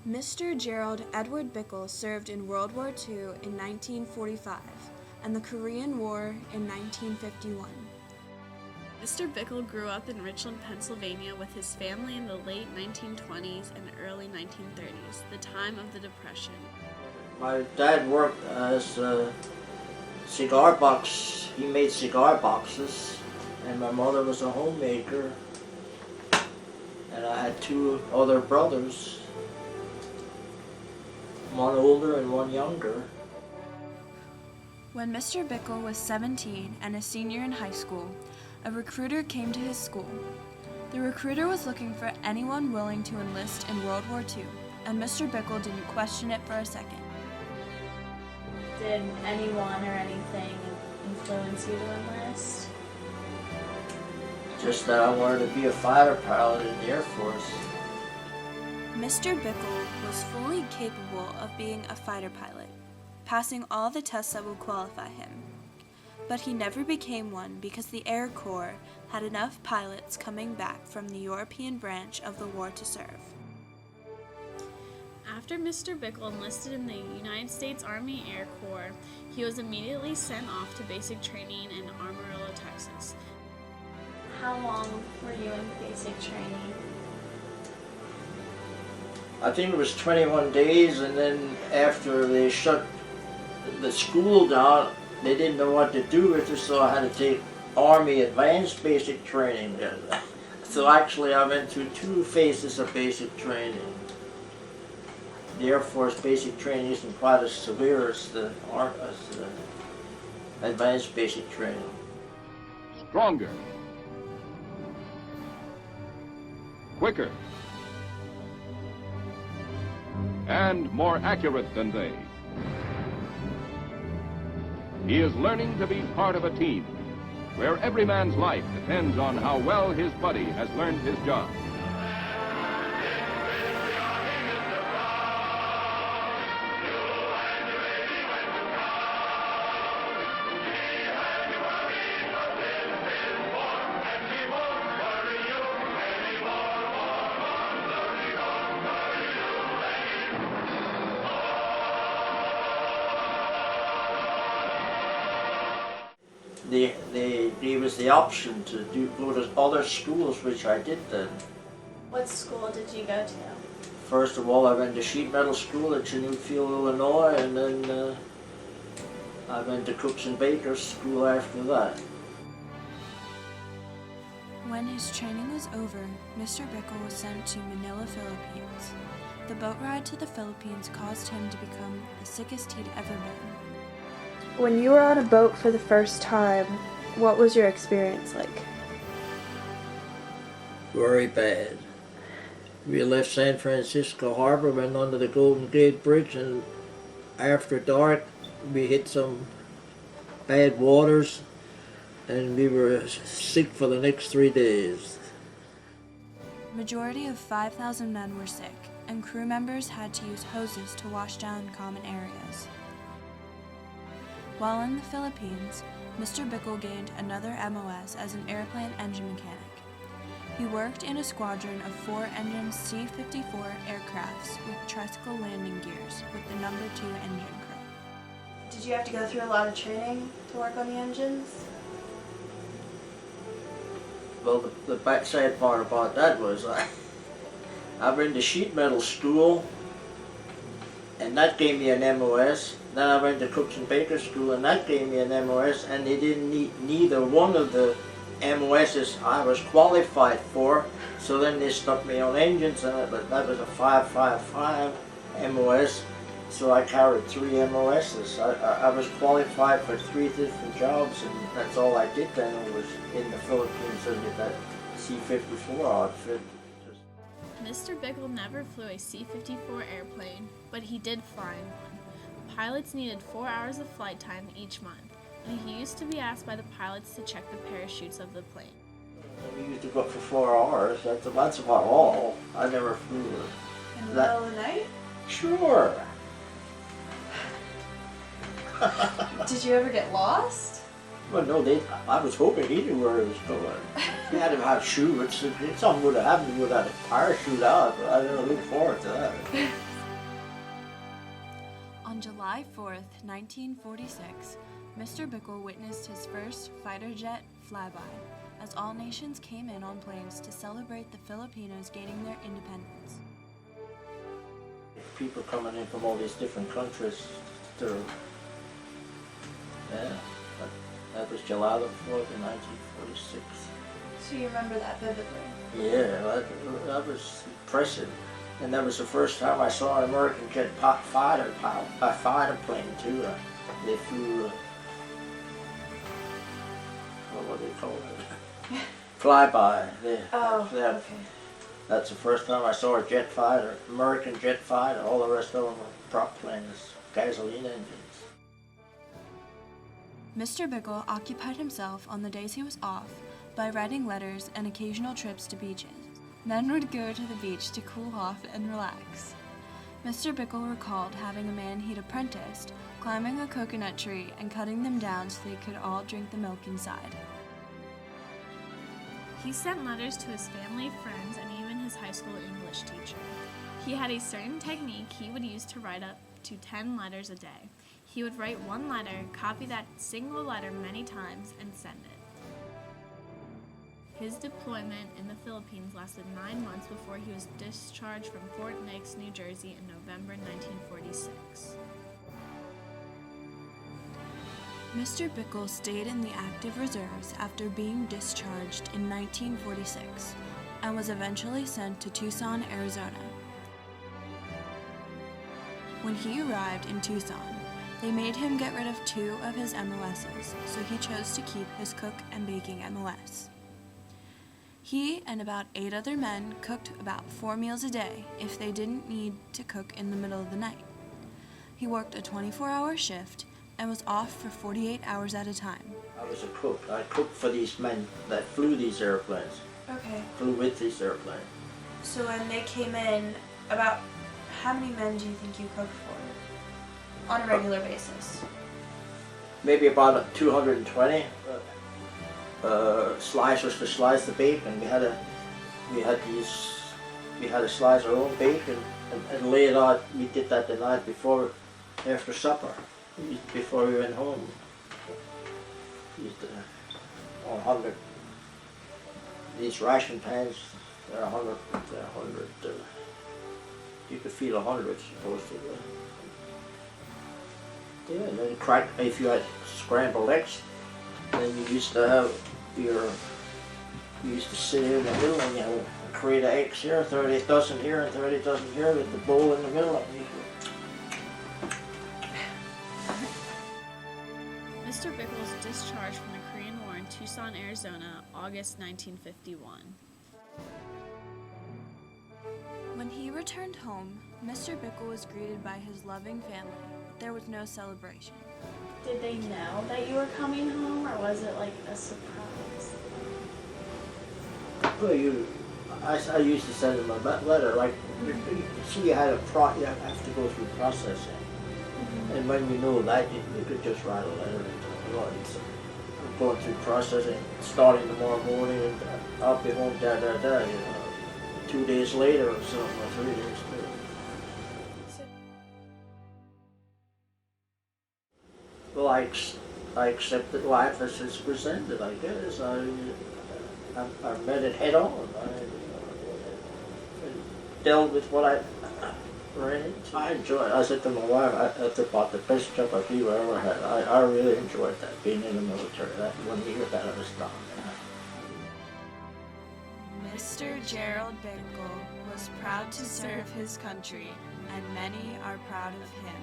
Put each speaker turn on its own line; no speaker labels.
Mr. Gerald Edward Bickel served in World War II in 1945 and the Korean War in 1951. Mr. Bickel grew up in Richland, Pennsylvania with his family in the late 1920s and early 1930s, the time of the Depression.
My dad worked as a cigar box. He made cigar boxes, and my mother was a homemaker. And I had two other brothers, one older and one younger.
When Mr. Bickel was 17 and a senior in high school, a recruiter came to his school. The recruiter was looking for anyone willing to enlist in World War II, and Mr. Bickel didn't question it for a second.
Did anyone or anything influence you to enlist?
Just that I wanted to be a fighter pilot in the Air Force.
Mr. Bickel was fully capable of being a fighter pilot, passing all the tests that would qualify him. But he never became one because the Air Corps had enough pilots coming back from the European branch of the war to serve. After Mr. Bickel enlisted in the United States Army Air Corps, he was immediately sent off to basic training in Amarillo, Texas.
How long were you in basic training?
I think it was 21 days, and then after they shut the school down, they didn't know what to do with it, so I had to take Army Advanced Basic Training. So actually I went through two phases of basic training. The Air Force basic training isn't quite as severe as the Advanced Basic Training.
Stronger, quicker, and more accurate than they. He is learning to be part of a team, where every man's life depends on how well his buddy has learned his job.
They gave us the option to go to other schools, which I did then.
What school did you go to?
First of all, I went to sheet metal school at Chanute-Field, Illinois, and then I went to Cooks and Bakers school after that.
When his training was over, Mr. Bickel was sent to Manila, Philippines. The boat ride to the Philippines caused him to become the sickest he'd ever been.
When you were on a boat for the first time, what was your experience like?
Very bad. We left San Francisco Harbor, went under the Golden Gate Bridge, and after dark we hit some bad waters, and we were sick for the next 3 days.
Majority of 5,000 men were sick, and crew members had to use hoses to wash down common areas. While in the Philippines, Mr. Bickel gained another MOS as an airplane engine mechanic. He worked in a squadron of 4-engine C-54 aircrafts with tricycle landing gears with the No. 2 engine crew.
Did you have to go through a lot of training to work on the engines?
Well, the backside part about that was I went to sheet metal school, and that gave me an MOS. Then I went to Cooks and Bakers school, and that gave me an MOS, and they didn't need neither one of the MOSs I was qualified for, so then they stuck me on engines, but that was a 555 MOS, so I carried 3 MOSs. I was qualified for 3 different jobs, and that's all I did then. I was in the Philippines under that C-54 outfit.
Mr. Bickel never flew a C-54 airplane, but he did fly in one. Pilots needed 4 hours of flight time each month, and he used to be asked by the pilots to check the parachutes of the plane.
We used to go up for 4 hours. That's about all. I never flew
In the middle of the night?
Sure.
Did you ever get lost?
Well, no, I was hoping he knew where he was going. He had to have shoes. If something would have happened, he would have had a parachute out, but I didn't look forward to that.
On July 4th, 1946, Mr. Bickel witnessed his first fighter jet flyby as all nations came in on planes to celebrate the Filipinos gaining their independence.
People coming in from all these different countries to, that was July the 4th in 1946.
So you remember that vividly?
Yeah, that was impressive. And that was the first time I saw an American jet fighter plane too. They flew, what do they call it? Flyby.
Okay.
That's the first time I saw a jet fighter, American jet fighter. All the rest of them were prop planes, gasoline engines.
Mr. Bickel occupied himself on the days he was off by writing letters and occasional trips to beaches. Men would go to the beach to cool off and relax. Mr. Bickel recalled having a man he'd apprenticed climbing a coconut tree and cutting them down so they could all drink the milk inside.
He sent letters to his family, friends, and even his high school English teacher. He had a certain technique he would use to write up to 10 letters a day. He would write one letter, copy that single letter many times, and send it. His deployment in the Philippines lasted 9 months before he was discharged from Fort Nicks, New Jersey in November 1946.
Mr. Bickel stayed in the active reserves after being discharged in 1946 and was eventually sent to Tucson, Arizona. When he arrived in Tucson, they made him get rid of 2 of his MOSs, so he chose to keep his cook and baking MOS. He and about 8 other men cooked about 4 meals a day if they didn't need to cook in the middle of the night. He worked a 24-hour shift and was off for 48 hours at a time.
I was a cook. I cooked for these men that flew these airplanes,
Okay.
flew with these airplanes.
So when they came in, about how many men do you think you cooked for on a regular basis?
Maybe about 220 slicers to slice the bacon. We had to slice our own bacon and lay it out. We did that the night before, after supper, before we went home. Used 100. These ration pans, they're 100. You could feed 100, supposed to. Yeah, and then if you had scrambled eggs, then you used to have you used to sit here in the middle and you have a crate of eggs here, 30 dozen here and 30 dozen here with the bowl in the middle. And
Mr. Bickel was discharged from the Korean War in Tucson, Arizona, August 1951.
When he returned home, Mr. Bickel was greeted by his loving family. There was no celebration.
Did they know that you were coming home, or was it like a surprise?
well, I used to send them a letter. Like, you see, you have to go through processing, and when you know that, you could just write a letter. It's going through processing, starting tomorrow morning, and I'll be home. 2 days later or something, or 3 days later. Well, I accepted life as it's presented, I guess. I met it head on. I dealt with what I ran into. I enjoyed it. I said to my wife, that's about the best job I've ever had. I really enjoyed that, being in the military. That 1 year that I was down there.
Mr. Gerald Bickel was proud to serve his country, and many are proud of him.